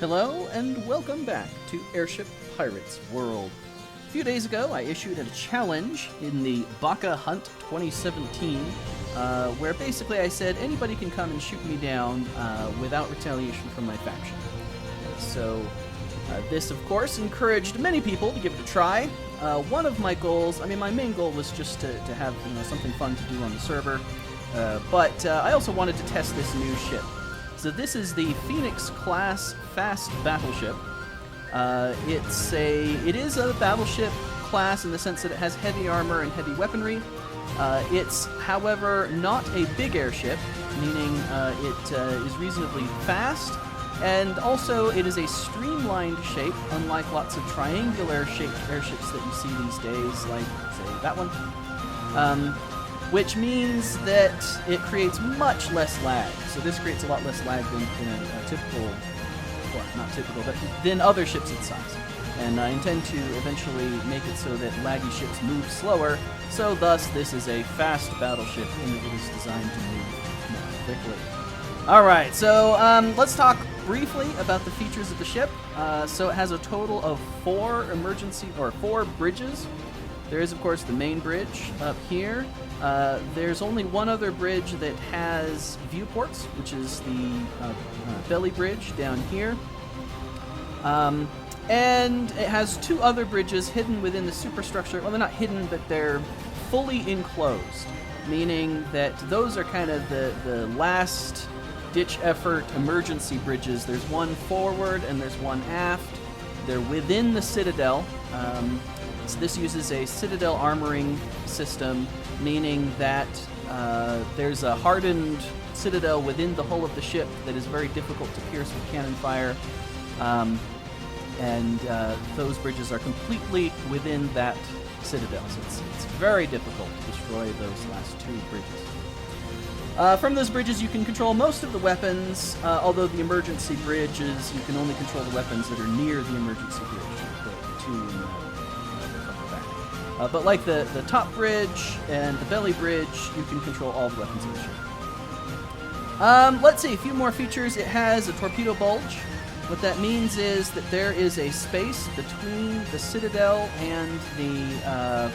Hello and welcome back to Airship Pirates World. A few days ago I issued a challenge in the BaccaHunt 2017 where basically I said anybody can come and shoot me down without retaliation from my faction. So this of course encouraged many people to give it a try. One of my goals, my main goal was just to have something fun to do on the server, but I also wanted to test this new ship. So this is the Phoenix class fast battleship. It is a battleship class in the sense that it has heavy armor and heavy weaponry. It's, however, not a big airship, meaning it is reasonably fast, and also it is a streamlined shape, unlike lots of triangular shaped airships that you see these days, like, say, that one. Which means that it creates much less lag. So this creates a lot less lag than a typical, well, not typical, but than other ships its size. And I intend to eventually make it so that laggy ships move slower, so thus this is a fast battleship and it is designed to move more quickly. Alright, so let's talk briefly about the features of the ship. So it has a total of four bridges. There is, of course, the main bridge up here. There's only one other bridge that has viewports, which is the belly bridge down here. And it has two other bridges hidden within the superstructure. Well, they're not hidden, but they're fully enclosed, meaning that those are kind of the last-ditch effort emergency bridges. There's one forward and there's one aft. They're within the citadel. So this uses a citadel armoring system, meaning that there's a hardened citadel within the hull of the ship that is very difficult to pierce with cannon fire. And those bridges are completely within that citadel, so it's very difficult to destroy those last two bridges. From those bridges you can control most of the weapons, although the emergency bridges, you can only control the weapons that are near the emergency bridge, the two in the back. But like the top bridge and the belly bridge, you can control all the weapons of the ship. Let's see, a few more features. It has a torpedo bulge. What that means is that there is a space between the citadel and the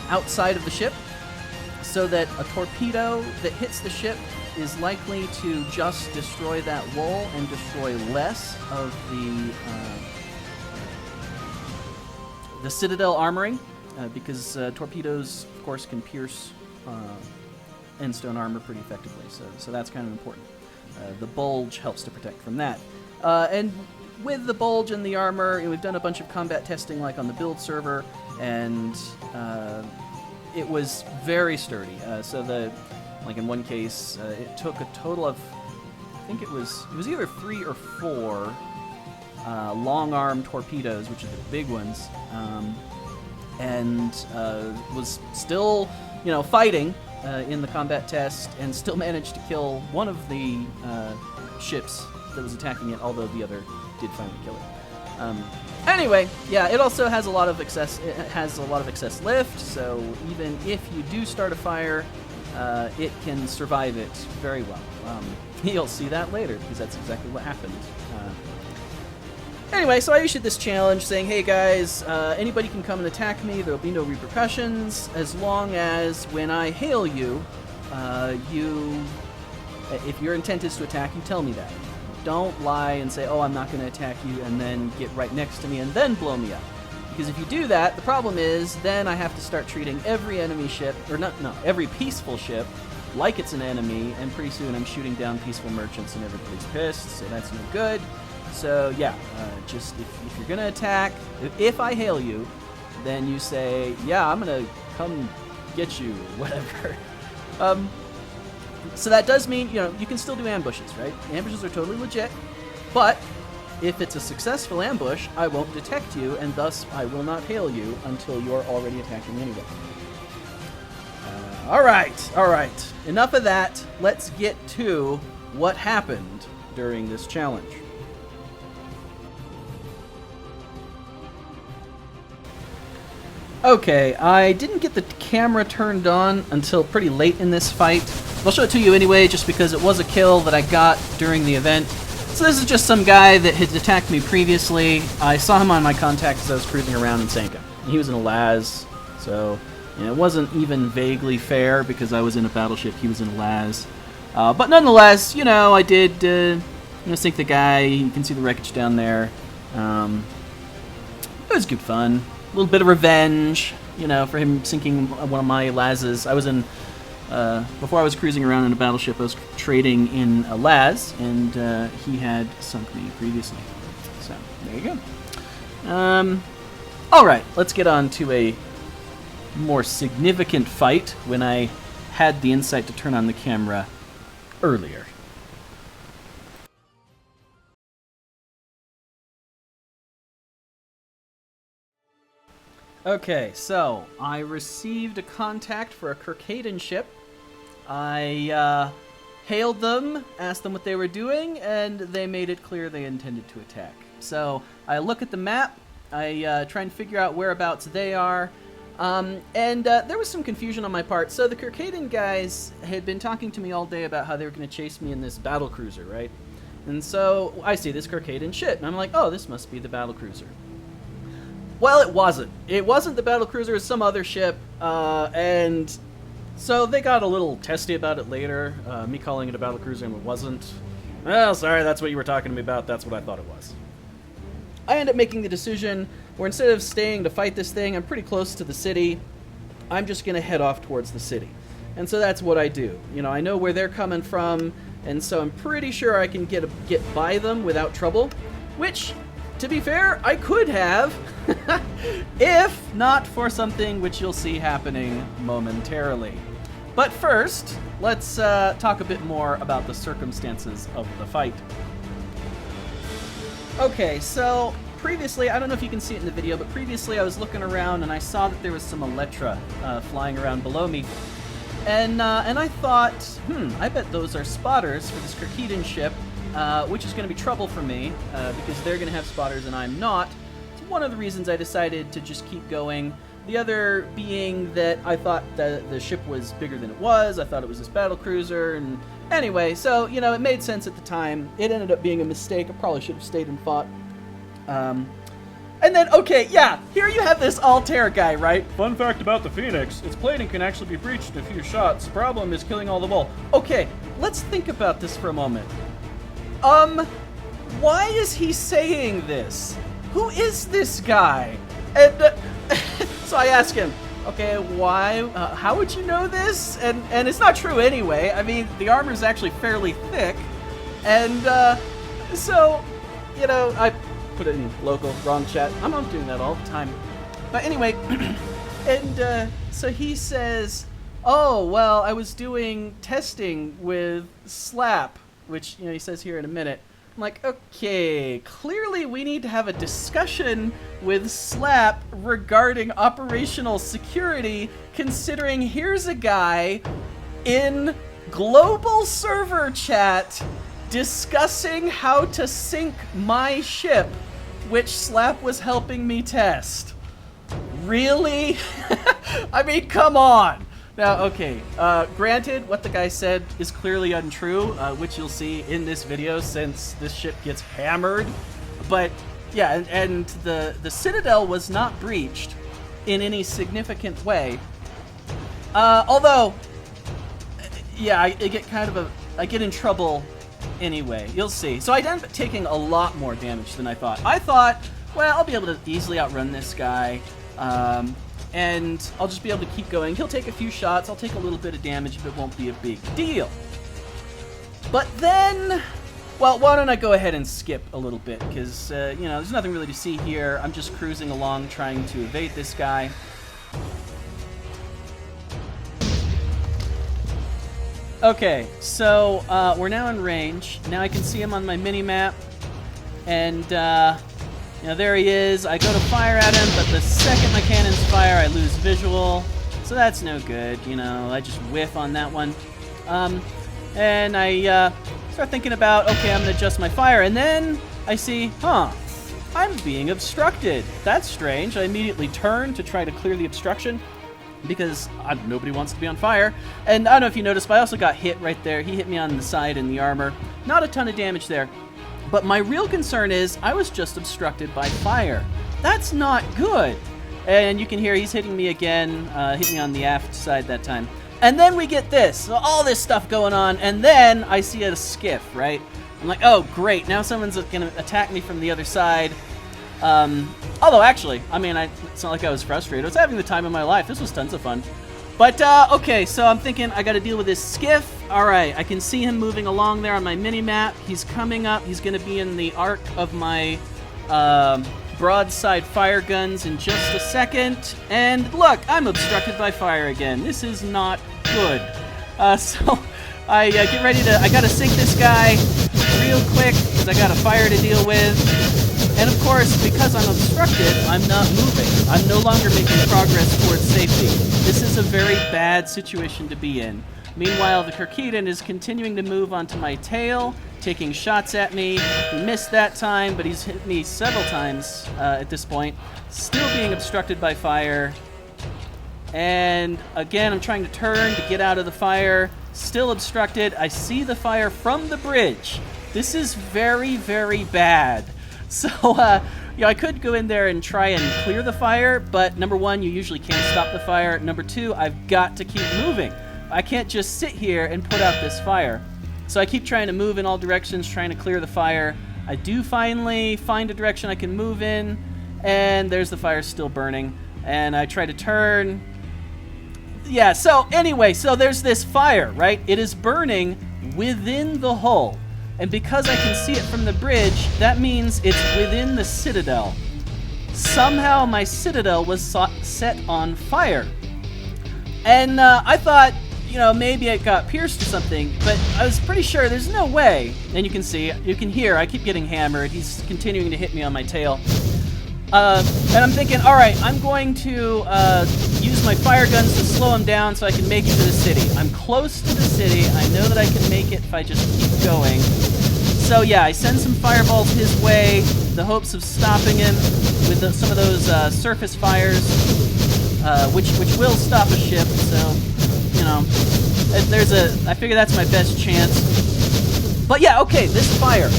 outside of the ship, so that a torpedo that hits the ship is likely to just destroy that wall and destroy less of the citadel armoring, because torpedoes, of course, can pierce endstone armor pretty effectively, so that's kind of important. The bulge helps to protect from that. And with the bulge and the armor, we've done a bunch of combat testing like on the build server, and it was very sturdy. Like in one case, it took a total of, I think it was either 3 or 4 long arm torpedoes, which are the big ones, and was still, fighting in the combat test, and still managed to kill one of the ships that was attacking it, although the other did finally kill it. Anyway, yeah, it also has a lot of excess. It has a lot of excess lift, so even if you do start a fire, it can survive it very well. You'll see that later, because that's exactly what happened. Anyway, so I issued this challenge saying, hey guys, anybody can come and attack me, there'll be no repercussions, as long as when I hail you, if your intent is to attack, you tell me that. Don't lie and say, oh, I'm not going to attack you, and then get right next to me and then blow me up. Because if you do that, the problem is, then I have to start treating every enemy ship, every peaceful ship, like it's an enemy, and pretty soon I'm shooting down peaceful merchants and everybody's pissed, so that's no good. So yeah, just if you're gonna attack, if I hail you, then you say, yeah, I'm gonna come get you, whatever. So that does mean, you can still do ambushes, right? Ambushes are totally legit, but if it's a successful ambush, I won't detect you, and thus I will not hail you until you're already attacking anyway. All right. Enough of that. Let's get to what happened during this challenge. Okay, I didn't get the camera turned on until pretty late in this fight. I'll show it to you anyway, just because it was a kill that I got during the event. So this is just some guy that had attacked me previously. I saw him on my contacts as I was cruising around and sank him. He was in a Laz, so it wasn't even vaguely fair because I was in a battleship. He was in a Laz. But nonetheless, I did sink the guy. You can see the wreckage down there. It was good fun. A little bit of revenge, for him sinking one of my Lazes. I was in... before I was cruising around in a battleship, I was trading in a Laz, and he had sunk me previously. So, there you go. Alright, let's get on to a more significant fight when I had the insight to turn on the camera earlier. Okay, so I received a contact for a Circadan ship. I hailed them, asked them what they were doing, and they made it clear they intended to attack. So I look at the map, I try and figure out whereabouts they are, and there was some confusion on my part. So the Circadan guys had been talking to me all day about how they were going to chase me in this battlecruiser, right? And so I see this Circadan ship, and I'm like, oh, this must be the battlecruiser. Well, it wasn't. It wasn't the battlecruiser, it was some other ship, and so they got a little testy about it later, me calling it a battlecruiser and it wasn't. Well, sorry, that's what you were talking to me about, that's what I thought it was. I end up making the decision where instead of staying to fight this thing, I'm pretty close to the city, I'm just going to head off towards the city. And so that's what I do. I know where they're coming from, and so I'm pretty sure I can get by them without trouble, which... to be fair, I could have, if not for something which you'll see happening momentarily. But first, let's talk a bit more about the circumstances of the fight. Okay, so previously, I don't know if you can see it in the video, but previously I was looking around and I saw that there was some Electra flying around below me. And I thought, I bet those are spotters for this Circadan ship. Which is going to be trouble for me, because they're going to have spotters and I'm not. It's one of the reasons I decided to just keep going. The other being that I thought that the ship was bigger than it was. I thought it was this battlecruiser, and anyway, so, it made sense at the time. It ended up being a mistake. I probably should have stayed and fought. And then, okay, yeah, here you have this Altair guy, right? Fun fact about the Phoenix, its plating can actually be breached in a few shots. The problem is killing all the wool. Okay, let's think about this for a moment. Why is he saying this? Who is this guy? And so I ask him, okay, why, how would you know this? And it's not true anyway. I mean, the armor's actually fairly thick. And, so, I put it in local, wrong chat. I'm not doing that all the time. But anyway, and, so he says, oh, well, I was doing testing with Slap, which, he says here in a minute. I'm like, okay, clearly we need to have a discussion with Slap regarding operational security, considering here's a guy in global server chat discussing how to sink my ship, which Slap was helping me test. Really? I mean, come on. Now, okay, granted, what the guy said is clearly untrue, which you'll see in this video since this ship gets hammered. But, yeah, and the Citadel was not breached in any significant way. Although, yeah, I get in trouble anyway. You'll see. So I ended up taking a lot more damage than I thought. I thought, well, I'll be able to easily outrun this guy. And I'll just be able to keep going. He'll take a few shots, I'll take a little bit of damage, but it won't be a big deal. But then, well, why don't I go ahead and skip a little bit, because, there's nothing really to see here. I'm just cruising along trying to evade this guy. Okay, so we're now in range. Now I can see him on my mini-map, and there he is. I go to fire at him, but the second my cannons fire, I lose visual. So that's no good, I just whiff on that one. And I start thinking about, okay, I'm going to adjust my fire. And then I see, I'm being obstructed. That's strange. I immediately turn to try to clear the obstruction because nobody wants to be on fire. And I don't know if you noticed, but I also got hit right there. He hit me on the side in the armor. Not a ton of damage there. But my real concern is I was just obstructed by fire. That's not good. And you can hear he's hitting me again, hitting me on the aft side that time. And then we get this, so all this stuff going on, and then I see a skiff, right? I'm like, oh, great, now someone's going to attack me from the other side. Although, actually, I mean, it's not like I was frustrated. I was having the time of my life. This was tons of fun. But, okay, so I'm thinking I got to deal with this skiff. All right, I can see him moving along there on my mini-map. He's coming up. He's going to be in the arc of my broadside fire guns in just a second. And look, I'm obstructed by fire again. This is not good. So I get ready to... I got to sink this guy real quick because I got a fire to deal with. And of course, because I'm obstructed, I'm not moving. I'm no longer making progress towards safety. This is a very bad situation to be in. Meanwhile, the Kirkitan is continuing to move onto my tail, taking shots at me. He missed that time, but he's hit me several times at this point. Still being obstructed by fire. And again, I'm trying to turn to get out of the fire. Still obstructed. I see the fire from the bridge. This is very, very bad. So, I could go in there and try and clear the fire, but number one, you usually can't stop the fire. Number two, I've got to keep moving. I can't just sit here and put out this fire. So I keep trying to move in all directions, trying to clear the fire. I do finally find a direction I can move in, and there's the fire still burning. And I try to turn. Yeah, so anyway, so there's this fire, right? It is burning within the hull. And because I can see it from the bridge, that means it's within the citadel. Somehow my citadel was set on fire. And I thought, maybe it got pierced or something, but I was pretty sure there's no way. And you can hear, I keep getting hammered. He's continuing to hit me on my tail. And I'm thinking, all right, I'm going to use my fire guns to slow him down so I can make it to the city. I'm close to the city. I know that I can make it if I just keep going. So yeah, I send some fireballs his way, the hopes of stopping him with some of those surface fires, which will stop a ship. So, I figure that's my best chance. But yeah, okay, this fire.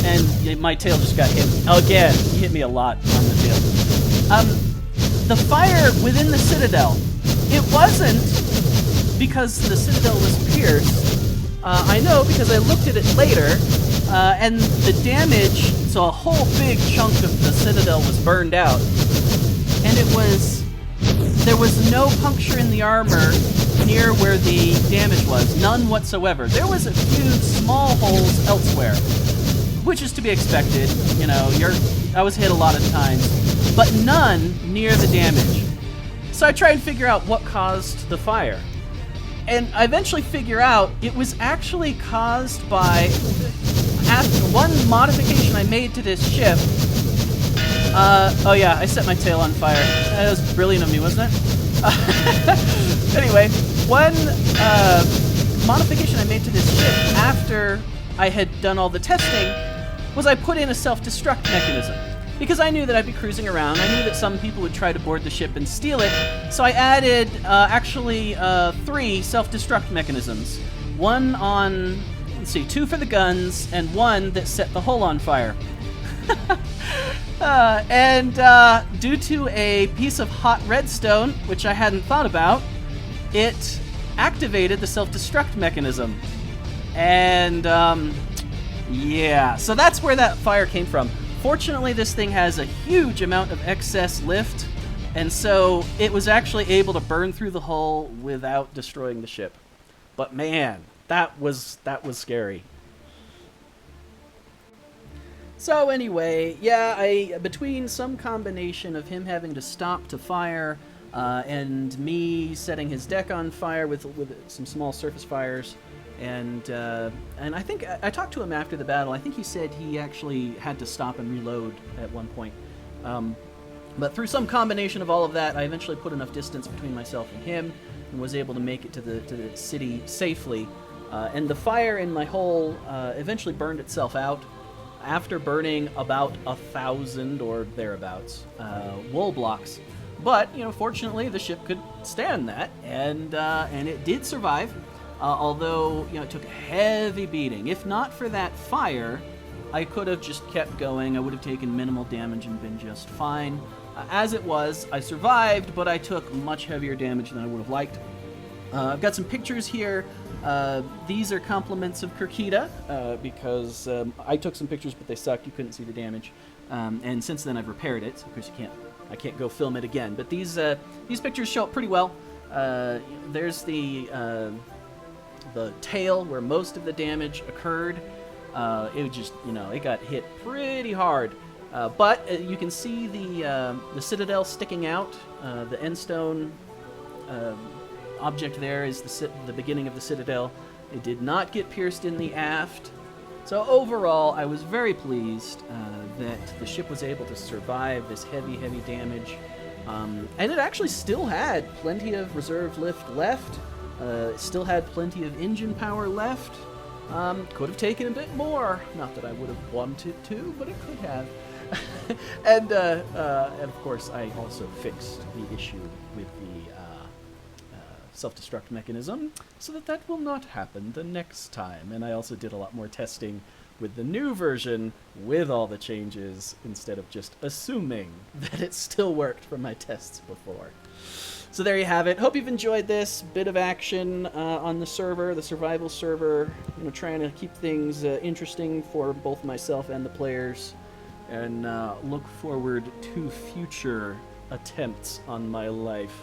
And my tail just got hit again. He hit me a lot on the tail. The fire within the citadel, it wasn't because the citadel was pierced. I know because I looked at it later, and the damage, so a whole big chunk of the citadel was burned out. And there was no puncture in the armor near where the damage was, none whatsoever. There was a few small holes elsewhere, which is to be expected. I was hit a lot of times, but none near the damage. So I try and figure out what caused the fire. And I eventually figure out it was actually caused by one modification I made to this ship. Oh yeah, I set my tail on fire. That was brilliant of me, wasn't it? Anyway, one modification I made to this ship after I had done all the testing was I put in a self-destruct mechanism. Because I knew that I'd be cruising around. I knew that some people would try to board the ship and steal it. So I added, 3 self-destruct mechanisms. One on, 2 for the guns, and 1 that set the hull on fire. Due to a piece of hot redstone, which I hadn't thought about, it activated the self-destruct mechanism. And, yeah, so that's where that fire came from. Fortunately, this thing has a huge amount of excess lift, and so it was actually able to burn through the hull without destroying the ship. But man, that was scary. So anyway, yeah, between some combination of him having to stop to fire and me setting his deck on fire with some small surface fires, and I think I talked to him after the battle. I think he said he actually had to stop and reload at one point. But through some combination of all of that, I eventually put enough distance between myself and him and was able to make it to the city safely. And the fire in my hull eventually burned itself out after burning about 1,000 or thereabouts wool blocks. But fortunately, the ship could stand that, and it did survive. Although it took a heavy beating. If not for that fire, I could have just kept going. I would have taken minimal damage and been just fine. As it was, I survived, but I took much heavier damage than I would have liked. I've got some pictures here. These are compliments of Kirkita, because I took some pictures, but they sucked. You couldn't see the damage. And since then, I've repaired it, so of course I can't go film it again. But these pictures show up pretty well. There's the tail where most of the damage occurred. It just, it got hit pretty hard. But you can see the citadel sticking out. The endstone object there is the beginning of the citadel. It did not get pierced in the aft. So overall, I was very pleased that the ship was able to survive this heavy, heavy damage. And it actually still had plenty of reserve lift left. It still had plenty of engine power left. Could have taken a bit more. Not that I would have wanted to, but it could have. And of course, I also fixed the issue with the self-destruct mechanism so that will not happen the next time. And I also did a lot more testing with the new version with all the changes instead of just assuming that it still worked from my tests before. So there you have it. Hope you've enjoyed this bit of action on the server, the survival server. Trying to keep things interesting for both myself and the players, and look forward to future attempts on my life.